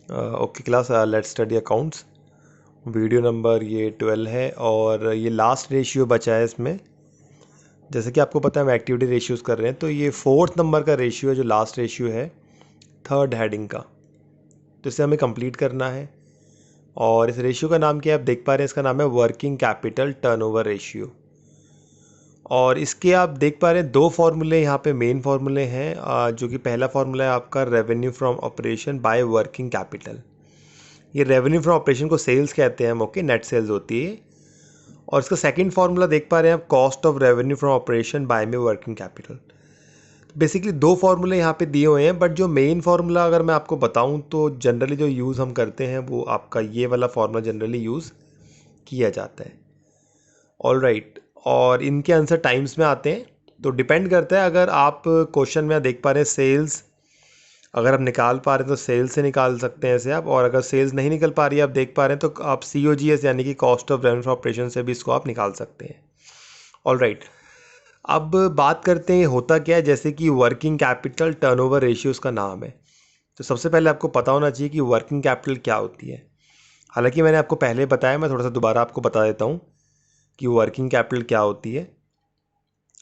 Okay class, let's study accounts. Video number ये 12 है और ये लास्ट रेशियो बचा है इसमें। जैसे कि आपको पता है हम एक्टिविटी रेशियोज़ कर रहे हैं, तो ये फोर्थ नंबर का रेशियो है जो लास्ट रेशियो है थर्ड हेडिंग का। तो इसे हमें कंप्लीट करना है और इस रेशियो का नाम क्या है आप देख पा रहे हैं, इसका नाम है वर्किंग कैपिटल टर्नओवर रेशियो। और इसके आप देख पा रहे हैं दो फार्मूले यहाँ पे मेन फार्मूले हैं, जो कि पहला फार्मूला है आपका revenue from operation by working capital. ये रेवेन्यू फ्रॉम ऑपरेशन को सेल्स कहते हैं हम, ओके, नेट सेल्स होती है। और इसका सेकंड फार्मूला देख पा रहे हैं आप, cost of revenue from operation by में वर्किंग कैपिटल। बेसिकली दो फार्मूले यहाँ पे दिए हुए हैं, बट जो मेन फार्मूला अगर मैं आपको बताऊँ तो जनरली जो यूज़ हम करते हैं वो आपका ये वाला फार्मूला जनरली यूज़ किया जाता है। ऑल राइट, और इनके आंसर टाइम्स में आते हैं, तो डिपेंड करता है। अगर आप क्वेश्चन में देख पा रहे हैं सेल्स, अगर आप निकाल पा रहे हैं तो सेल्स से निकाल सकते हैं इसे आप, और अगर सेल्स नहीं निकल पा रही है आप देख पा रहे हैं तो आप COGS यानी कि cost of revenue from operation से भी इसको आप निकाल सकते हैं। ऑल राइट, अब बात करते हैं होता क्या है। जैसे कि वर्किंग कैपिटल टर्नओवर रेशियो उसका नाम है, तो सबसे पहले आपको पता होना चाहिए कि वर्किंग कैपिटल क्या होती है। हालांकि मैंने आपको पहले बताया, मैं थोड़ा सा दोबारा आपको बता देता हूँ कि वर्किंग कैपिटल क्या होती है।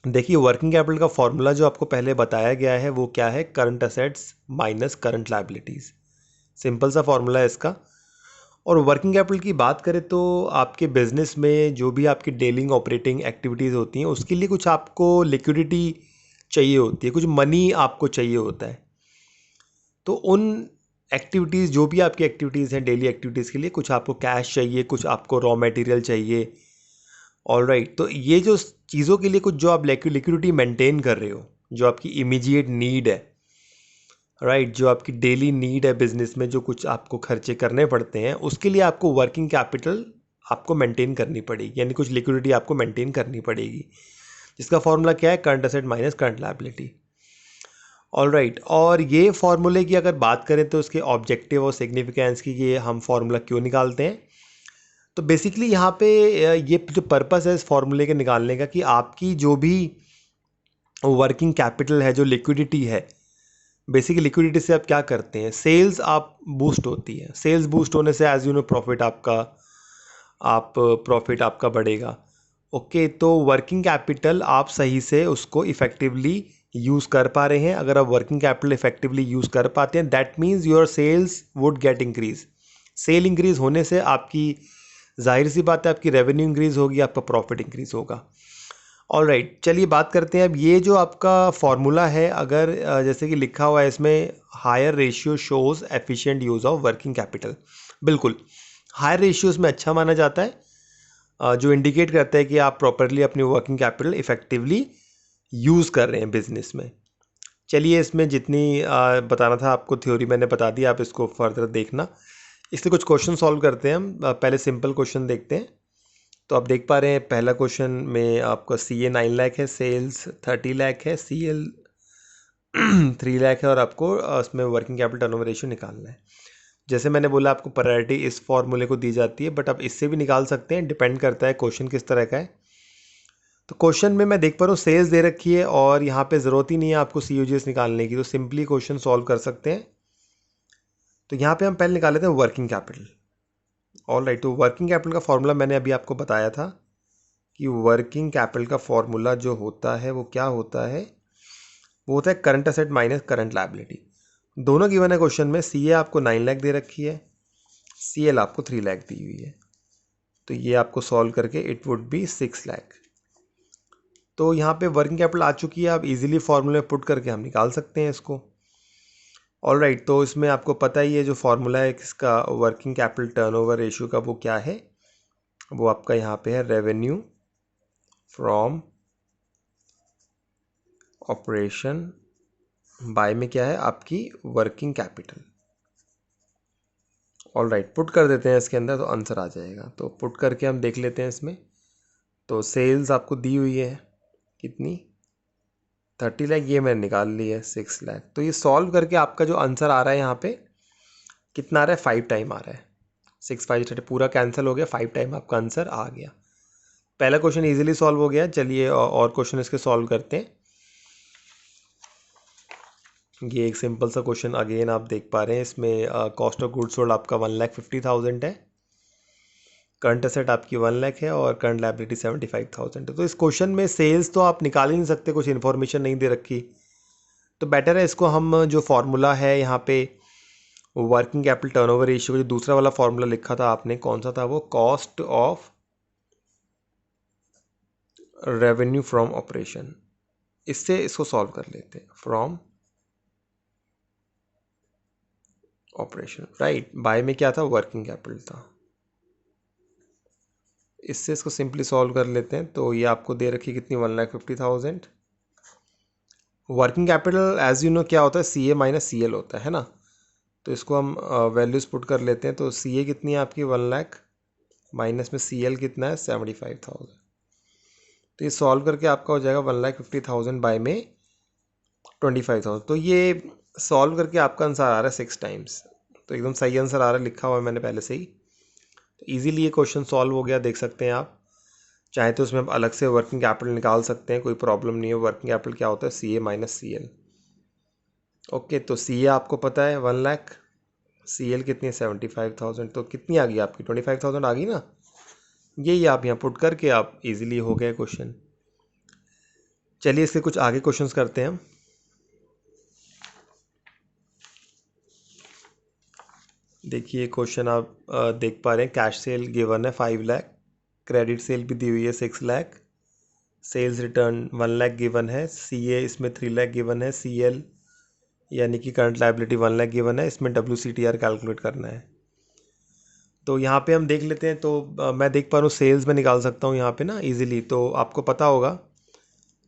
देखिए, वर्किंग कैपिटल का फॉर्मूला जो आपको पहले बताया गया है वो क्या है, current assets minus current liabilities. Simple सा फॉर्मूला है इसका। और वर्किंग कैपिटल की बात करें तो आपके बिजनेस में जो भी आपकी डेलिंग ऑपरेटिंग एक्टिविटीज़ होती हैं उसके लिए कुछ आपको लिक्विडिटी चाहिए होती है, कुछ मनी आपको चाहिए होता है। तो उन एक्टिविटीज़, जो भी आपकी एक्टिविटीज़ हैं डेली एक्टिविटीज़ के लिए, कुछ आपको कैश चाहिए, कुछ आपको रॉ मटेरियल चाहिए। ऑल राइट, तो ये जो चीज़ों के लिए कुछ जो आप लिक्विडिटी मेंटेन कर रहे हो, जो आपकी इमीडिएट नीड है, राइट, जो आपकी डेली नीड है बिजनेस में, जो कुछ आपको खर्चे करने पड़ते हैं, उसके लिए आपको वर्किंग कैपिटल आपको मेंटेन करनी पड़ेगी, यानी कुछ लिक्विडिटी आपको मेंटेन करनी पड़ेगी, जिसका फॉर्मूला क्या है, current asset minus current liability. All right, और ये फार्मूले की अगर बात करें तो उसके ऑब्जेक्टिव और सिग्निफिकेंस की, ये हम फार्मूला क्यों निकालते हैं, तो बेसिकली यहाँ पे ये जो पर्पस है इस फार्मूले के निकालने का, कि आपकी जो भी वर्किंग कैपिटल है, जो लिक्विडिटी है, बेसिकली लिक्विडिटी से आप क्या करते हैं, सेल्स आप बूस्ट होती है, सेल्स बूस्ट होने से एज यू नो प्रॉफिट आपका बढ़ेगा। ओके, तो वर्किंग कैपिटल आप सही से उसको इफेक्टिवली यूज़ कर पा रहे हैं। अगर आप वर्किंग कैपिटल इफेक्टिवली यूज़ कर पाते हैं, that means your sales would get increase. Sale increase होने से आपकी, जाहिर सी बात है, आपकी रेवेन्यू इंक्रीज होगी, आपका प्रॉफिट इंक्रीज होगा। ऑल राइट, चलिए बात करते हैं अब ये जो आपका फॉर्मूला है, अगर जैसे कि लिखा हुआ है इसमें, higher ratio shows efficient use of working capital. बिल्कुल, हायर रेशियोज में अच्छा माना जाता है, जो इंडिकेट करता है कि आप प्रॉपरली अपनी वर्किंग कैपिटल इफेक्टिवली यूज़ कर रहे हैं बिजनेस में। चलिए, इसमें जितनी बताना था आपको थ्योरी मैंने बता दी, आप इसको फर्दर देखना। इसलिए कुछ क्वेश्चन सॉल्व करते हैं हम। पहले सिंपल क्वेश्चन देखते हैं। तो आप देख पा रहे हैं पहला क्वेश्चन में आपका CA 9 लाख है, सेल्स 30 लाख है, CL 3 लाख है, और आपको उसमें वर्किंग कैपिटल टर्नओवर रेशियो निकालना है। जैसे मैंने बोला, आपको प्रायोरिटी इस फॉर्मूले को दी जाती है, बट आप इससे भी निकाल सकते हैं, डिपेंड करता है क्वेश्चन किस तरह का है। तो क्वेश्चन में मैं देख पा रहा हूँ सेल्स दे रखी है और यहाँ पे ज़रूरत ही नहीं है आपको COGS निकालने की, तो सिंपली क्वेश्चन सॉल्व कर सकते हैं। तो यहाँ पे हम पहले निकाल लेते हैं वर्किंग कैपिटल। ऑल राइट, तो वर्किंग कैपिटल का फॉर्मूला मैंने अभी आपको बताया था कि वर्किंग कैपिटल का फॉर्मूला जो होता है वो क्या होता है, वो होता है current asset minus current liability. दोनों गिवन है क्वेश्चन में। CA आपको 9 लाख दे रखी है, CL आपको 3 लाख दी हुई है, तो ये आपको सॉल्व करके इट वुड बी 6 लाख। तो यहाँ पे वर्किंग कैपिटल आ चुकी है, आप इजीली फॉर्मूले पुट करके हम निकाल सकते हैं इसको। ऑल राइट, तो इसमें आपको पता ही है जो फॉर्मूला है किसका, वर्किंग कैपिटल टर्नओवर रेशियो का, वो क्या है, वो आपका यहाँ पे है रेवेन्यू फ्रॉम ऑपरेशन बाय में क्या है आपकी working capital. All right, put कर देते हैं इसके अंदर तो आंसर आ जाएगा। तो पुट करके हम देख लेते हैं इसमें। तो सेल्स आपको दी हुई है कितनी, 30 लाख, ये मैंने निकाल ली है 6 लाख। तो ये सॉल्व करके आपका जो आंसर आ रहा है यहाँ पे कितना आ रहा है, 5 टाइम आ रहा है। 6 5 30 पूरा कैंसिल हो गया, 5 टाइम आपका आंसर आ गया। पहला क्वेश्चन इजीली सॉल्व हो गया। चलिए और क्वेश्चन इसके सॉल्व करते हैं। ये एक सिंपल सा क्वेश्चन अगेन आप देख पा रहे हैं। इसमें कॉस्ट ऑफ गुड्स सोल्ड आपका 1,50,000 है, करंट एसेट आपकी 1 लाख है और करंट लायबिलिटी 75,000 है। तो इस क्वेश्चन में सेल्स तो आप निकाल ही नहीं सकते, कुछ इन्फॉर्मेशन नहीं दे रखी। तो बेटर है इसको हम जो फार्मूला है यहाँ पे वर्किंग कैपिटल टर्नओवर रेशियो, जो दूसरा वाला फार्मूला लिखा था आपने, कौन सा था वो, cost of revenue from operation, इससे इसको सॉल्व कर लेते हैं। फ्रॉम ऑपरेशन, राइट, बाय में क्या था, वर्किंग कैपिटल था। इससे इसको सिंपली सॉल्व कर लेते हैं। तो ये आपको दे रखी कितनी, 1,50,000। Working capital as you know क्या होता है, सी ए माइनस सी एल होता है ना। तो इसको हम वैल्यूज़ पुट कर लेते हैं। तो सी ए कितनी है आपकी 1 लाख, माइनस में सी एल कितना है 75,000। तो ये सॉल्व करके आपका हो जाएगा 1,50,000 बाय में 25,000। तो ये सॉल्व करके आपका आंसर आ रहा है 6 टाइम्स। तो एकदम सही आंसर आ रहा है, लिखा हुआ है मैंने पहले से ही। तो ईजिली ये क्वेश्चन सॉल्व हो गया, देख सकते हैं आप। चाहे तो उसमें आप अलग से वर्किंग कैपिटल निकाल सकते हैं, कोई प्रॉब्लम नहीं है। वर्किंग कैपिटल क्या होता है, सी ए माइनस सी एल। ओके, तो सी ए आपको पता है 1 लाख, सी एल कितनी है 75,000। तो कितनी आ गई आपकी, 25,000 आ गई ना। यही आप यहाँ पुट करके आप इजीली हो गए क्वेश्चन। चलिए इसके कुछ आगे क्वेश्चंस करते हैं हम। देखिए क्वेश्चन आप देख पा रहे हैं, कैश सेल गिवन है 5 लाख, क्रेडिट सेल भी दी हुई है 6 lakh, sales return 1 lakh given है, सी ए इसमें 3 लाख गिवन है, सी एल यानी कि करंट लायबिलिटी 1 लाख गिवन है। इसमें W C T R calculate करना है। तो यहाँ पे हम देख लेते हैं। तो मैं देख पा रहा हूँ सेल्स में निकाल सकता हूँ यहाँ पे ना इजीली। तो आपको पता होगा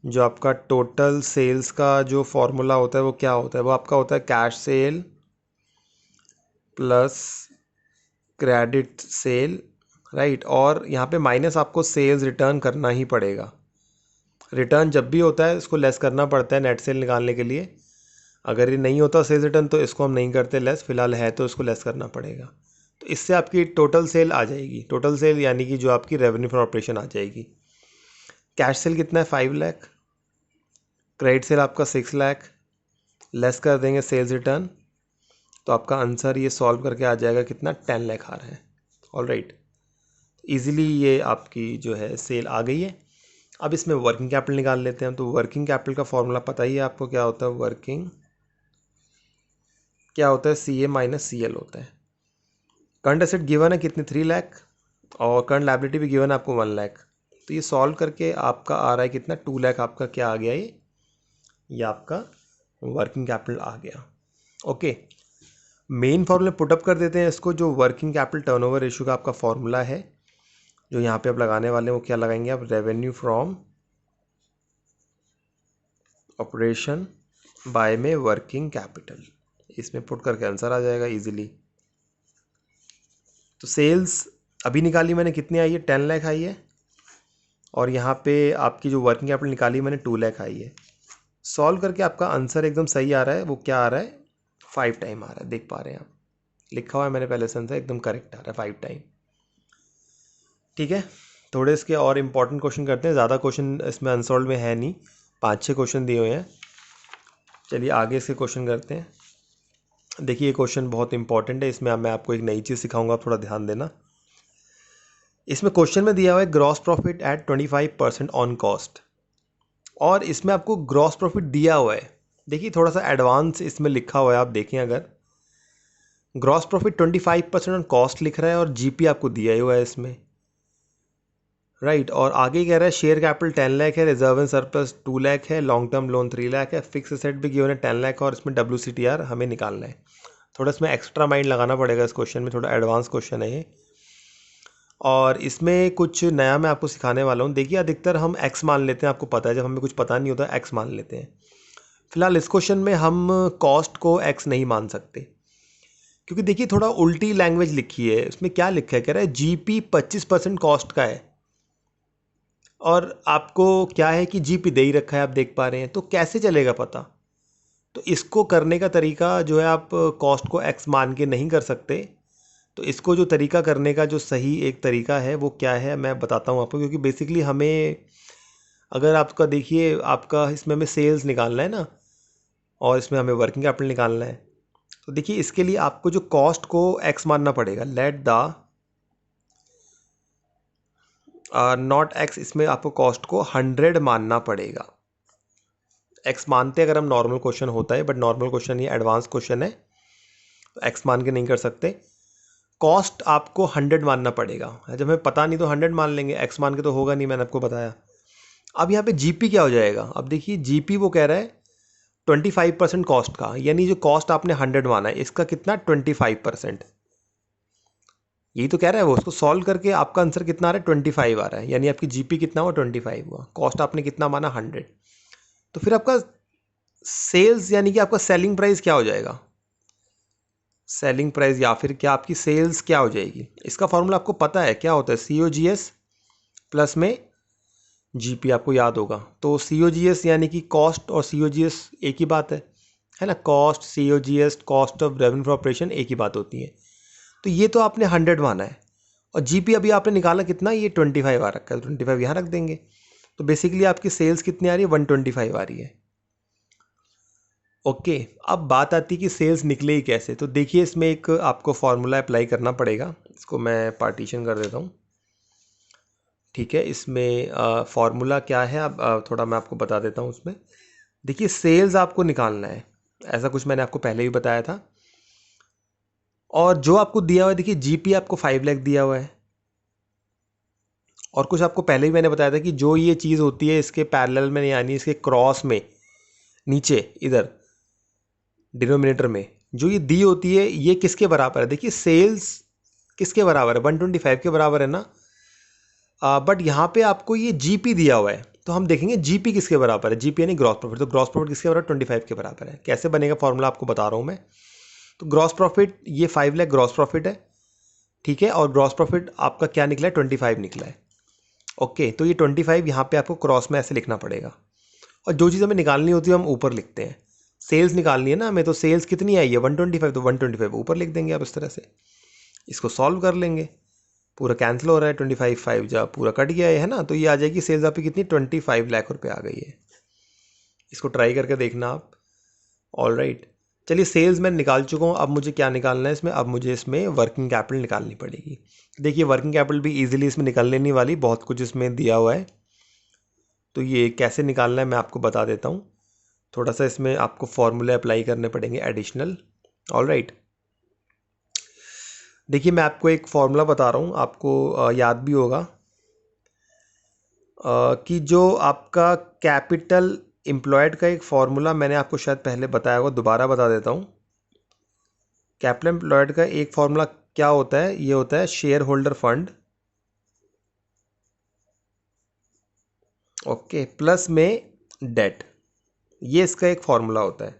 जो आपका टोटल सेल्स का जो फॉर्मूला होता है वो क्या होता है, वो आपका होता है cash cell plus credit sale, right. और यहाँ पे माइनस आपको सेल्स रिटर्न करना ही पड़ेगा। रिटर्न जब भी होता है इसको लेस करना पड़ता है नेट सेल निकालने के लिए। अगर ये नहीं होता सेल्स रिटर्न तो इसको हम नहीं करते लेस, फिलहाल है तो इसको लेस करना पड़ेगा। तो इससे आपकी टोटल सेल आ जाएगी, टोटल सेल यानी कि जो आपकी रेवेन्यू फ्रॉम ऑपरेशन आ जाएगी। कैश सेल कितना है 5 लाख, क्रेडिट सेल आपका 6 लाख, लेस कर देंगे सेल्स रिटर्न, तो आपका आंसर ये सॉल्व करके आ जाएगा कितना, 10 लाख आ रहा है। ऑल राइट, ईजिली ये आपकी जो है सेल आ गई है। अब इसमें वर्किंग कैपिटल निकाल लेते हैं। तो वर्किंग कैपिटल का फॉर्मूला पता ही है आपको, क्या होता है, वर्किंग क्या होता है, सी ए माइनस सी एल होता है। करंट एसेट गिवन है कितनी, 3 लाख, और करंट लायबिलिटी भी गिवन है आपको 1 लाख। तो ये सॉल्व करके आपका आ रहा है कितना, 2 लाख आपका क्या आ गया, ये आपका वर्किंग कैपिटल आ गया। ओके, मेन फॉर्मूले पुटअप कर देते हैं इसको। जो वर्किंग कैपिटल टर्नओवर रेशियो का आपका फॉर्मूला है, जो यहाँ पे आप लगाने वाले हैं वो क्या लगाएंगे आप, रेवेन्यू फ्रॉम ऑपरेशन बाय में वर्किंग कैपिटल, इसमें पुट करके आंसर आ जाएगा इजीली। तो सेल्स अभी निकाली मैंने, कितनी आई है, 10 लाख आई है। और यहाँ पे आपकी जो वर्किंग कैपिटल निकाली मैंने 2 लाख आई है। सॉल्व करके आपका आंसर एकदम सही आ रहा है। वो क्या आ रहा है, 5 टाइम आ रहा है, देख पा रहे हैं आप, लिखा हुआ है मैंने पहले से, आंसर एकदम करेक्ट आ रहा है 5 टाइम। ठीक है, थोड़े इसके और इम्पॉर्टेंट क्वेश्चन करते हैं। ज़्यादा क्वेश्चन इसमें अनसॉल्व में है नहीं, 5-6 क्वेश्चन दिए हुए हैं। चलिए आगे इसके क्वेश्चन करते हैं। देखिए ये क्वेश्चन बहुत इंपॉर्टेंट है, इसमें मैं आपको एक नई चीज़ सिखाऊंगा, आप थोड़ा ध्यान देना। इसमें क्वेश्चन में दिया हुआ है gross profit at 25% on cost, और इसमें आपको ग्रॉस प्रॉफिट दिया हुआ है। देखिए थोड़ा सा एडवांस इसमें लिखा हुआ है, आप देखें अगर, ग्रॉस प्रॉफिट 25% ऑन कॉस्ट लिख रहा है और जीपी आपको दिया हुआ है इसमें, राइट। और आगे कह रहा है शेयर कैपिटल 10 लाख है, रिजर्व एंड सरप्लस 2 लाख है, लॉन्ग टर्म लोन 3 लाख है, फिक्स एसेट भी गिवन है 10 लाख, और इसमें WCTR हमें निकालना है। थोड़ा इसमें एक्स्ट्रा माइंड लगाना पड़ेगा इस क्वेश्चन में, थोड़ा एडवांस क्वेश्चन है ये। और इसमें कुछ नया मैं आपको सिखाने वाला हूँ। देखिए अधिकतर हम एक्स मान लेते हैं, आपको पता है, जब हमें कुछ पता नहीं होता एक्स मान लेते हैं। फिलहाल इस क्वेश्चन में हम कॉस्ट को एक्स नहीं मान सकते, क्योंकि देखिए थोड़ा उल्टी लैंग्वेज लिखी है। इसमें क्या लिखा है, कह रहा है जीपी 25% कॉस्ट का है, और आपको क्या है कि जीपी दे ही रखा है, आप देख पा रहे हैं। तो कैसे चलेगा पता। तो इसको करने का तरीका जो है, आप कॉस्ट को एक्स मान के नहीं कर सकते। तो इसको जो तरीका करने का जो सही एक तरीका है वो क्या है, मैं बताता हूँ आपको। क्योंकि बेसिकली हमें, अगर आपका देखिए, आपका इसमें हमें सेल्स निकालना है ना, और इसमें हमें वर्किंग कैपिटल निकालना है। तो देखिए इसके लिए आपको जो कॉस्ट को x मानना पड़ेगा, लेट द नॉट x, इसमें आपको कॉस्ट को 100 मानना पड़ेगा। x मानते अगर हम नॉर्मल क्वेश्चन होता है, बट नॉर्मल क्वेश्चन ये एडवांस क्वेश्चन है तो x मान के नहीं कर सकते। कॉस्ट आपको 100 मानना पड़ेगा। जब हमें पता नहीं तो 100 मान लेंगे, x मान के तो होगा नहीं, मैंने आपको बताया। अब यहाँ पे जीपी क्या हो जाएगा, अब देखिए जीपी वो कह रहा है 25% कॉस्ट का, यानी जो कॉस्ट आपने 100 माना है इसका कितना 25%, यही तो कह रहा है वो। उसको सॉल्व करके आपका आंसर कितना आ रहा है 25 आ रहा है, यानी आपकी जीपी कितना हुआ 25 हुआ, कॉस्ट आपने कितना माना 100। तो फिर आपका सेल्स यानी कि आपका सेलिंग प्राइस क्या हो जाएगा, सेलिंग प्राइस या फिर क्या आपकी सेल्स क्या हो जाएगी। इसका फॉर्मूला आपको पता है क्या होता है, COGS प्लस में जीपी आपको याद होगा। तो COGS यानी कि कॉस्ट और COGS एक ही बात है ना, cost COGS cost of revenue for operation एक ही बात होती है। तो ये तो आपने 100 माना है और जीपी अभी आपने निकाला कितना, ये 25 आ रखा है, 25 यहाँ रख देंगे। तो बेसिकली आपकी सेल्स कितनी आ रही है 125 आ रही है। ओके, अब बात आती है कि सेल्स निकले ही कैसे। तो देखिए इसमें एक आपको फॉर्मूला अप्लाई करना पड़ेगा, इसको मैं पार्टीशन कर देता हूँ। ठीक है, इसमें फॉर्मूला क्या है, अब थोड़ा मैं आपको बता देता हूँ। उसमें देखिए सेल्स आपको निकालना है, ऐसा कुछ मैंने आपको पहले भी बताया था। और जो आपको दिया हुआ है, देखिए जीपी आपको 5 लाख दिया हुआ है, और कुछ आपको पहले भी मैंने बताया था कि जो ये चीज़ होती है इसके पैरेलल में यानी इसके क्रॉस में नीचे इधर डिनोमिनेटर में जो ये दी होती है ये किसके बराबर है, देखिए सेल्स किसके बराबर है 125 के बराबर है ना। बट यहाँ पे आपको ये जीपी दिया हुआ है, तो हम देखेंगे जीपी किसके बराबर है, जीपी यानी ग्रॉस प्रॉफिट। तो ग्रॉस प्रॉफिट किसके बराबर 25 के बराबर है। कैसे बनेगा फॉर्मूला आपको बता रहा हूँ मैं। तो ग्रॉस प्रॉफिट ये 5 लाख ग्रॉस प्रॉफिट है, ठीक है, और ग्रॉस प्रॉफिट आपका क्या निकला है 25 निकला है। ओके, तो ये 25 यहाँ पे आपको क्रॉस में ऐसे लिखना पड़ेगा, और जो चीज़ हमें निकालनी होती है हम ऊपर लिखते हैं। सेल्स निकालनी है ना हमें, तो सेल्स कितनी आई है 125, तो 125 ऊपर लिख देंगे आप इस तरह से। इसको सॉल्व कर लेंगे, पूरा कैंसिल हो रहा है, 25 5 जा पूरा कट गया है ना, तो ये आ जाएगी सेल्स आपकी कितनी 25 लाख रुपए आ गई है। इसको ट्राई करके देखना आप। ऑल राइट, चलिए सेल्स मैं निकाल चुका हूँ। अब मुझे क्या निकालना है इसमें, अब मुझे इसमें वर्किंग कैपिटल निकालनी पड़ेगी। देखिए वर्किंग कैपिटल भी इजीली इसमें निकल लेने वाली, बहुत कुछ इसमें दिया हुआ है। तो ये कैसे निकालना है मैं आपको बता देता हूँ। थोड़ा सा इसमें आपको फॉर्मूले अप्लाई करने पड़ेंगे एडिशनल। ऑल राइट, देखिए मैं आपको एक फॉर्मूला बता रहा हूँ, आपको याद भी होगा कि जो आपका कैपिटल एम्प्लॉयड का एक फॉर्मूला मैंने आपको शायद पहले बताया होगा, दोबारा बता देता हूँ। कैपिटल एम्प्लॉयड का एक फॉर्मूला क्या होता है, ये होता है share holder fund, okay, plus में डेट। ये इसका एक फॉर्मूला होता है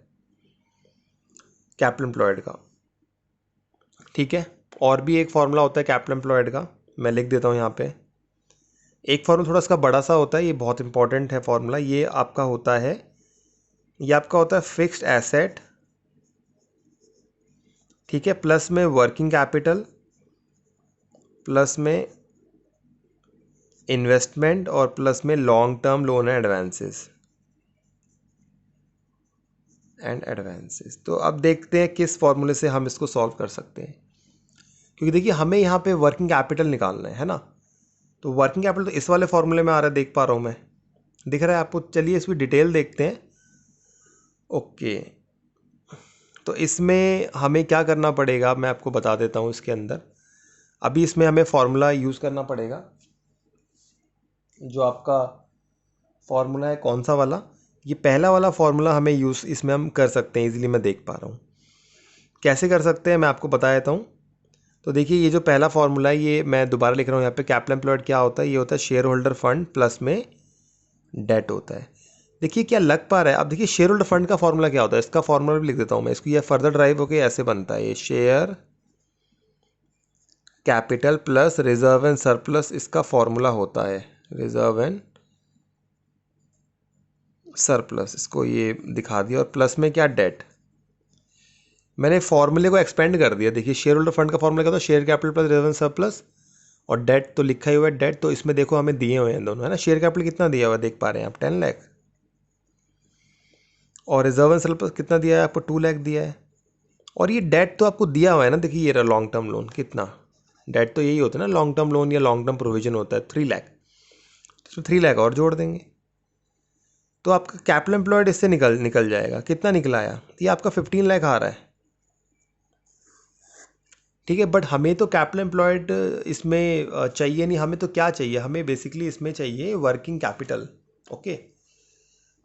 कैपिटल एम्प्लॉयड का, ठीक है। और भी एक फॉर्मूला होता है कैपिटल एम्प्लॉयड का, मैं लिख देता हूँ यहाँ पे। एक फॉर्मूला थोड़ा इसका बड़ा सा होता है, ये बहुत इंपॉर्टेंट है फॉर्मूला। ये आपका होता है, ये आपका होता है फिक्स्ड एसेट, ठीक है, प्लस में वर्किंग कैपिटल, प्लस में इन्वेस्टमेंट, और प्लस में long term loan and advances. तो अब देखते हैं किस फॉर्मूले से हम इसको सॉल्व कर सकते हैं, क्योंकि देखिए हमें यहाँ पे वर्किंग कैपिटल निकालना है ना। तो वर्किंग कैपिटल तो इस वाले फॉर्मूले में आ रहा है, देख पा रहा हूँ मैं, दिख रहा है आपको। चलिए इसकी डिटेल देखते हैं। ओके, तो इसमें हमें क्या करना पड़ेगा मैं आपको बता देता हूँ। इसके अंदर अभी इसमें हमें फॉर्मूला यूज़ करना पड़ेगा। जो आपका फॉर्मूला है कौन सा वाला, ये पहला वाला फॉर्मूला हमें यूज़ इसमें हम कर सकते हैं, इजीली मैं देख पा रहा हूँ। कैसे कर सकते हैं मैं आपको बता देता हूँ। तो देखिए ये जो पहला फॉर्मूला है ये मैं दोबारा लिख रहा हूँ यहाँ पे। कैपिटल एम्प्लॉयड क्या होता है, ये होता है शेयर होल्डर फंड प्लस में डेट होता है। देखिए क्या लग पा रहा है। अब देखिए शेयर होल्डर फंड का फॉर्मूला क्या होता है, इसका फॉर्मूला भी लिख देता हूँ मैं इसको। ये फर्दर ड्राइव होकर ऐसे बनता है, ये share capital plus reserve and surplus, इसका फॉर्मूला होता है रिजर्व एंड सरप्लस, इसको ये दिखा दिया। और प्लस में क्या डेट, मैंने फॉर्मूले को एक्सपेंड कर दिया। देखिए शेयर होल्डर फंड का फॉर्मूला क्या होता है, share capital plus reserve and surplus, और डेट तो लिखा ही हुआ है डेट। तो इसमें देखो हमें दिए हुए हैं दोनों, है ना। शेयर कैपिटल कितना दिया हुआ है देख पा रहे हैं आप 10 लाख, और रिजर्व एंड सरप्लस कितना दिया है आपको, 2 लाख दिया है। और ये डेट तो आपको दिया हुआ है ना, देखिए ये रहा लॉन्ग टर्म लोन, कितना डेट तो यही होता है ना, लॉन्ग टर्म लोन या लॉन्ग टर्म प्रोविजन होता है 3 लाख, इसमें 3 लाख और जोड़ देंगे तो आपका कैपिटल एम्प्लॉयड इससे निकल जाएगा। कितना निकला आया, ये आपका 15 लाख आ रहा है, ठीक है। बट हमें तो कैपिटल एम्प्लॉयड इसमें चाहिए नहीं, हमें तो क्या चाहिए, हमें बेसिकली इसमें चाहिए वर्किंग कैपिटल। ओके,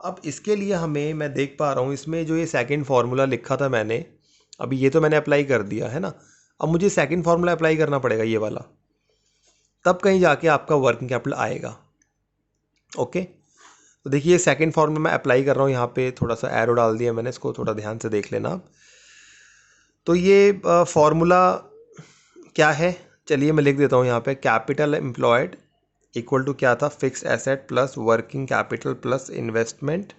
अब इसके लिए हमें, मैं देख पा रहा हूँ इसमें जो ये सेकंड फार्मूला लिखा था मैंने, अभी ये तो मैंने अप्लाई कर दिया है ना, अब मुझे सेकंड फार्मूला अप्लाई करना पड़ेगा ये वाला, तब कहीं जाके आपका वर्किंग कैपिटल आएगा। ओके, तो देखिए सेकंड फार्मूला मैं अप्लाई कर रहा हूँ, यहाँ पे थोड़ा सा एरो डाल दिया मैंने, इसको थोड़ा ध्यान से देख लेना आप। तो ये फार्मूला क्या है, चलिए मैं लिख देता हूँ यहाँ पे, कैपिटल एम्प्लॉयड इक्वल टू क्या था, fixed asset plus working capital plus investment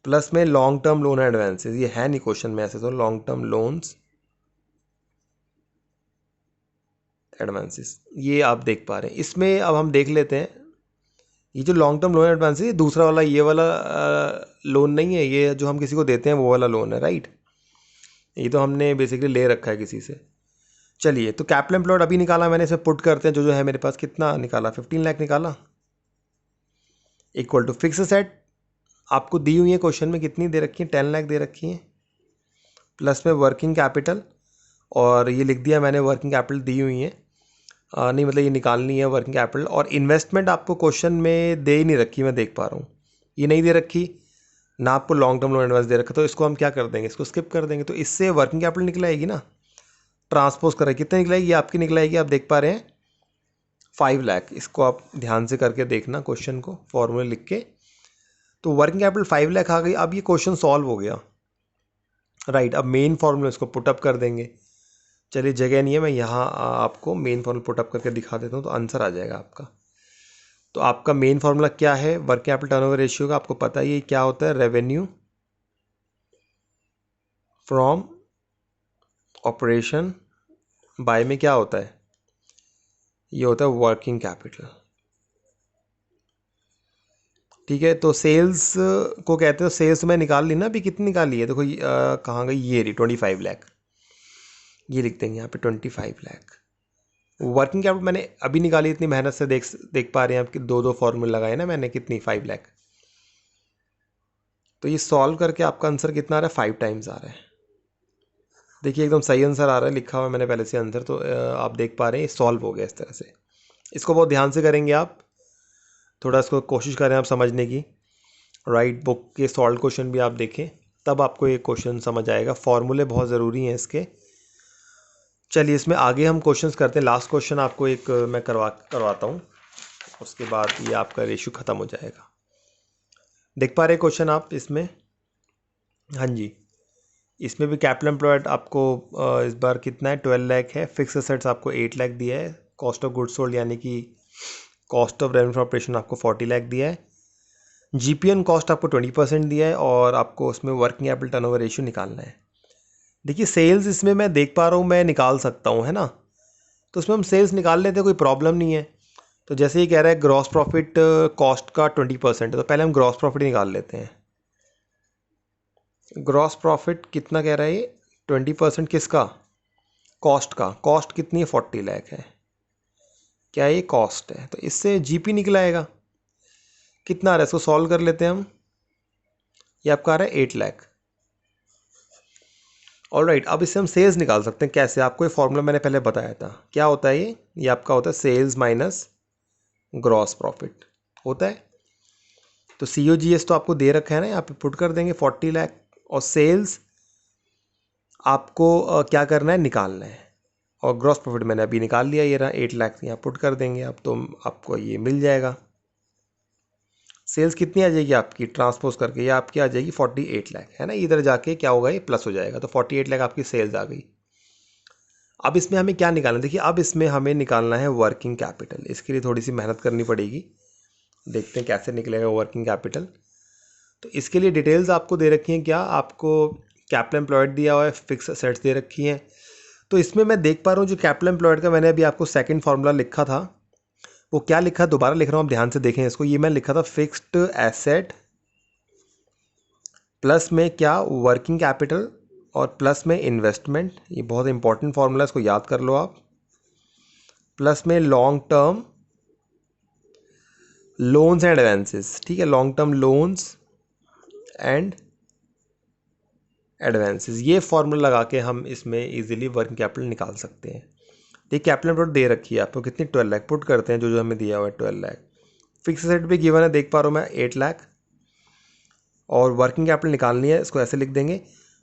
plus में लॉन्ग टर्म लोन एडवांसेस। ये है नहीं क्वेश्चन में ऐसे, तो लॉन्ग टर्म लोन्स एडवांसेस ये आप देख पा रहे हैं। इसमें अब हम देख लेते हैं, ये जो लॉन्ग टर्म लोन एडवांसेस, ये दूसरा वाला, ये वाला लोन नहीं है, ये जो हम किसी को देते हैं वो वाला लोन है, राइट। ये तो हमने बेसिकली ले रखा है किसी से। चलिए, तो कैपिटल एम्प्लॉयड अभी निकाला मैंने, इसे पुट करते हैं, जो जो है मेरे पास, कितना निकाला, 15 लाख निकाला, इक्वल टू फिक्स एसेट आपको दी हुई है क्वेश्चन में, कितनी दे रखी है, 10 लाख दे रखी है, प्लस में वर्किंग कैपिटल, और ये लिख दिया मैंने वर्किंग कैपिटल दी हुई है, नहीं मतलब ये निकालनी है वर्किंग कैपिटल। और इन्वेस्टमेंट आपको क्वेश्चन में दे ही नहीं रखी, मैं देख पा रहा हूँ ये नहीं दे रखी ना, आपको लॉन्ग टर्म लोन एडवांस दे रखा, तो इसको हम क्या कर देंगे, इसको स्किप कर देंगे। तो इससे वर्किंग कैपिटल निकलाएगी ना, ट्रांसपोज करें, कितने निकलाएगी, ये आपकी निकलाएगी, आप देख पा रहे हैं 5 लाख। इसको आप ध्यान से करके देखना क्वेश्चन को, फॉर्मूले लिख के। तो वर्किंग कैपिटल 5 लाख आ गई। अब ये क्वेश्चन सॉल्व हो गया, राइट। अब मेन फॉर्मूला इसको पुटअप कर देंगे। चलिए, जगह नहीं है, मैं यहाँ आपको मेन फॉर्मूला पुटअप करके दिखा देता हूँ, तो आंसर आ जाएगा आपका। तो आपका मेन फार्मूला क्या है वर्किंग कैपिटल टर्नओवर रेशियो का, आपको पता ही है क्या होता है, रेवेन्यू फ्रॉम ऑपरेशन बाय में क्या होता है, ये होता है वर्किंग कैपिटल, ठीक है। तो सेल्स को कहते हैं, सेल्स में निकाल ली ना अभी, कितनी निकाली है, देखो कहाँ गई, ये रही 25 लाख, ये लिख देंगे यहाँ पे 25 लाख। वर्किंग कैपिटल मैंने अभी निकाली, इतनी मेहनत से देख पा रहे हैं आपके, दो फॉर्मूले लगाए ना मैंने, कितनी, 5 लाख। तो ये सॉल्व करके आपका आंसर कितना आ रहा है, 5 टाइम्स आ रहा है। देखिए एकदम सही आंसर आ रहा है, लिखा हुआ है मैंने पहले से आंसर, तो आप देख पा रहे हैं ये सॉल्व हो गया इस तरह से। इसको बहुत ध्यान से करेंगे आप, थोड़ा इसको कोशिश करें आप समझने की, राइट। बुक के सॉल्व क्वेश्चन भी आप देखें, तब आपको ये क्वेश्चन समझ आएगा, फॉर्मूले बहुत ज़रूरी हैं इसके। चलिए, इसमें आगे हम क्वेश्चंस करते हैं। लास्ट क्वेश्चन आपको एक मैं करवाता हूँ, उसके बाद ये आपका रेशियो ख़त्म हो जाएगा। देख पा रहे क्वेश्चन आप इसमें, हाँ जी, इसमें भी कैपिटल एम्प्लॉयड आपको इस बार कितना है, 12 लाख है। फिक्स एसेट्स आपको 8 लाख दिया है। कॉस्ट ऑफ गुड्स सोल्ड यानी कि cost of revenue from operation आपको 40 लाख दिया है। जीपीएन कॉस्ट आपको 20% दिया है, और आपको उसमें वर्किंग कैपिटल टर्नओवर रेशियो निकालना है। देखिए सेल्स इसमें मैं देख पा रहा हूँ, मैं निकाल सकता हूँ, है ना, तो उसमें हम सेल्स निकाल लेते हैं, कोई प्रॉब्लम नहीं है। तो जैसे ये कह रहा है ग्रॉस प्रॉफिट कॉस्ट का 20% है, तो पहले हम ग्रॉस प्रॉफिट निकाल लेते हैं। ग्रॉस प्रॉफिट कितना कह रहा है ये, 20% किसका, कॉस्ट का। कॉस्ट कितनी है, 40 लाख है, क्या ये कॉस्ट है, तो इससे जीपी निकलाएगा। कितना आ रहा है, इसको सॉल्व कर लेते हैं हम। ये आपका आ रहा है 8 लाख। ऑलराइट, अब इससे हम सेल्स निकाल सकते हैं। कैसे, आपको ये फॉर्मूला मैंने पहले बताया था, क्या होता है ये आपका होता है सेल्स माइनस ग्रॉस प्रॉफिट होता है। तो COGS तो आपको दे रखा है ना, यहाँ पे पुट कर देंगे 40 लाख, और सेल्स आपको क्या करना है, निकालना है। और ग्रॉस प्रॉफिट मैंने अभी निकाल लिया, ये रहा 8 लाख, यहाँ पुट कर देंगे आप, तो आपको ये मिल जाएगा। सेल्स कितनी आ जाएगी आपकी, ट्रांसपोज करके ये आपकी आ जाएगी 48 लाख, है ना। इधर जाके क्या होगा, ये प्लस हो जाएगा, तो 48 लाख आपकी सेल्स आ गई। अब इसमें हमें क्या निकालना है, देखिए अब इसमें हमें निकालना है वर्किंग कैपिटल। इसके लिए थोड़ी सी मेहनत करनी पड़ेगी, देखते हैं कैसे निकलेगा वर्किंग कैपिटल। तो इसके लिए डिटेल्स आपको दे रखी हैं, क्या आपको कैपिटल एम्प्लॉयड दिया हुआ है, फिक्स एसेट्स दे रखी हैं। तो इसमें मैं देख पा रहा हूँ जो कैपिटल एम्प्लॉयड का मैंने अभी आपको सेकंड फार्मूला लिखा था, वो क्या लिखा, दोबारा लिख रहा हूँ, आप ध्यान से देखें इसको। ये मैं लिखा था फिक्स्ड एसेट प्लस में क्या, वर्किंग कैपिटल, और प्लस में इन्वेस्टमेंट। ये बहुत इंपॉर्टेंट फॉर्मूला, इसको याद कर लो आप। प्लस में long term loans and advances, ठीक है, long term loans and advances. ये फॉर्मूला लगा के हम इसमें इजीली वर्किंग कैपिटल निकाल सकते हैं। तो कैपिटल पुट दे रखी है आपको कितनी, 12 लाख पुट करते हैं, जो जो हमें दिया हुआ है 12 लाख। फिक्स एसेट भी गिवन है, देख पा रहा हूँ मैं 8 लाख। और वर्किंग कैपिटल निकालनी है, इसको ऐसे लिख देंगे।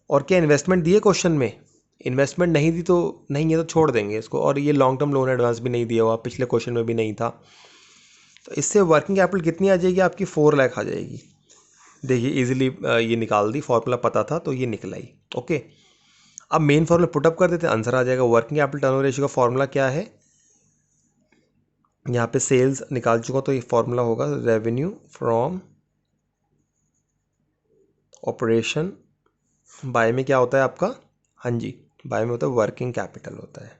और क्या इन्वेस्टमेंट दी है क्वेश्चन में? इन्वेस्टमेंट नहीं दी तो नहीं है, तो छोड़ देंगे इसको। और ये लॉन्ग टर्म लोन एडवांस भी नहीं दिया हुआ, पिछले क्वेश्चन में भी नहीं था। तो इससे वर्किंग कैपिटल कितनी आ जाएगी आपकी, 4 लाख आ जाएगी। देखिए इजीली ये निकाल दी, फॉर्मूला पता था तो ये निकल आई। ओके, अब मेन फॉर्मूला पुटअप कर देते हैं, आंसर आ जाएगा। वर्किंग कैपिटल टर्नओवर रेशियो का फॉर्मूला क्या है, यहाँ पे सेल्स निकाल चुका, तो ये फॉर्मूला होगा रेवेन्यू फ्रॉम ऑपरेशन बाय में क्या होता है आपका, हाँ जी, बाय में होता है वर्किंग कैपिटल होता है।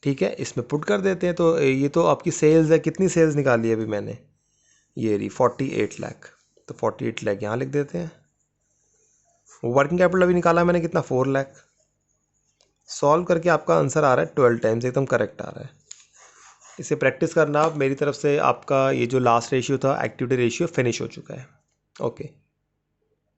ठीक है, इसमें पुट कर देते हैं। तो ये तो आपकी सेल्स है, कितनी सेल्स निकाली है अभी मैंने, ये रही 48 लाख। तो 48 लाख यहाँ लिख देते हैं। वर्किंग कैपिटल अभी निकाला मैंने कितना, 4 लाख। सॉल्व करके आपका आंसर आ रहा है 12 टाइम्स, एकदम करेक्ट आ रहा है। इसे प्रैक्टिस करना आप, मेरी तरफ से आपका ये जो लास्ट रेशियो था एक्टिविटी रेशियो फिनिश हो चुका है। ओके।